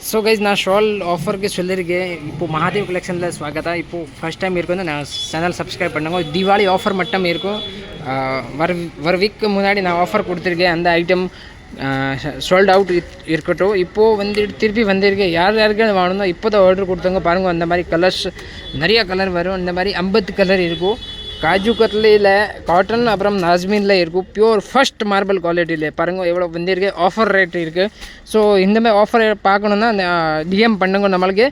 so guys ನಾ shawl ಆಫರ್ಗೆ சொல்லிருக்கே இப்போ மகாதேவ் கலெக்ஷனில் ஸ்வாகதா இப்போ ஃபர்ஸ்ட் டைம் இருக்கும் வந்து நான் சேனல் சப்ஸ்கிரைப் பண்ணுங்க தீபாவளி ஆஃபர் மட்டும் இருக்கும் வர வீக்கு முன்னாடி நான் ஆஃபர் கொடுத்துருக்கேன் அந்த ஐட்டம் சோல்ட் அவுட் இருக்கட்டும் இப்போது வந்து திருப்பி வந்திருக்கேன் யார் யாருக்கு வாங்கணும் இப்போ தான் ஆர்டர் கொடுத்தவங்க பாருங்கள் அந்த மாதிரி கலர்ஸ் நிறைய கலர் வரும் இந்த மாதிரி 50 கலர் இருக்கும் காஜு கட்லியில் காட்டன் அப்புறம் நாஸ்மினில் இருக்கும் பியூர் ஃபர்ஸ்ட் மார்பிள் குவாலிட்டியில் பாருங்கள் எவ்வளோ வந்திருக்கு ஆஃபர் ரேட் இருக்குது ஸோ இந்த மாதிரி ஆஃபர் பார்க்கணுன்னா டிஎம் பண்ணுங்க நம்மளுக்கு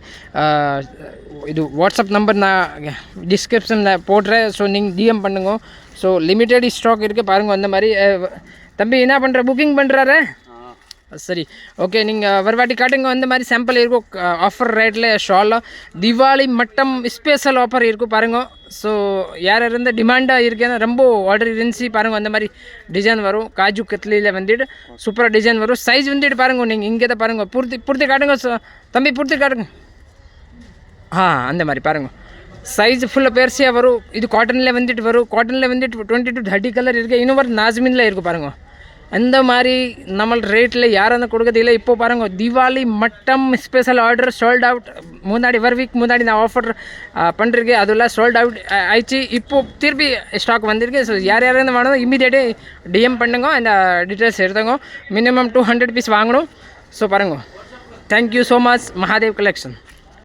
இது வாட்ஸ்அப் நம்பர் நான் டிஸ்கிரிப்ஷனில் போடுறேன் ஸோ நீங்கள் டிஎம் பண்ணுங்க ஸோ லிமிட்டெட் ஸ்டாக் இருக்குது பாருங்கள் அந்த மாதிரி தம்பி என்ன பண்ணுற புக்கிங் பண்ணுறாரு சரி ஓகே நீங்கள் வரவாட்டி காட்டுங்க அந்த மாதிரி சாம்பிள் இருக்கும் ஆஃபர் ரேட்டில் ஷாலாக தீபாவளி மட்டும் ஸ்பெஷல் ஆஃபர் இருக்கும் பாருங்கள் ஸோ யார் இருந்த டிமாண்டாக இருக்கேன்னா ரொம்ப ஆர்டர் இருந்துச்சு பாருங்கள் அந்த மாதிரி டிசைன் வரும் காஜு கத்லியில் வந்துட்டு சூப்பராக டிசைன் வரும் சைஸ் வந்துட்டு பாருங்கள் நீங்கள் இங்கே தான் பாருங்கள் பூர்த்தி காட்டுங்க தம்பி பூர்த்தி காட்டுங்க அந்த மாதிரி பாருங்கள் சைஸ் ஃபுல்லாக பெருசியாக வரும் இது காட்டனில் வந்துட்டு வரும் காட்டனில் வந்துட்டு 20 to 30 கலர் இருக்குது இன்னும் ஒரு நாஸ்மினில் இருக்கும் பாருங்கள் அந்த மாதிரி நம்ம ரேட்டில் யாரும் கொடுக்கறதில்லை இப்போ பாருங்கள் தீபாவளி மட்டும் ஸ்பெஷல் ஆர்டர் சோல்ட் அவுட் முன்னாடி வீக் முன்னாடி நான் ஆஃபர் பண்ணிருக்கேன் அதெல்லாம் சோல்ட் அவுட் ஆயிடுச்சு இப்போது திருப்பி ஸ்டாக் வந்திருக்கு ஸோ யார் யாரும் வேணும் இமீடியேட்டே டிஎம் பண்ணுங்க அந்த டீட்டெயில்ஸ் எடுத்துங்க மினிமம் 200 பீஸ் வாங்கணும் ஸோ பாருங்க thank you so much Mahadev collection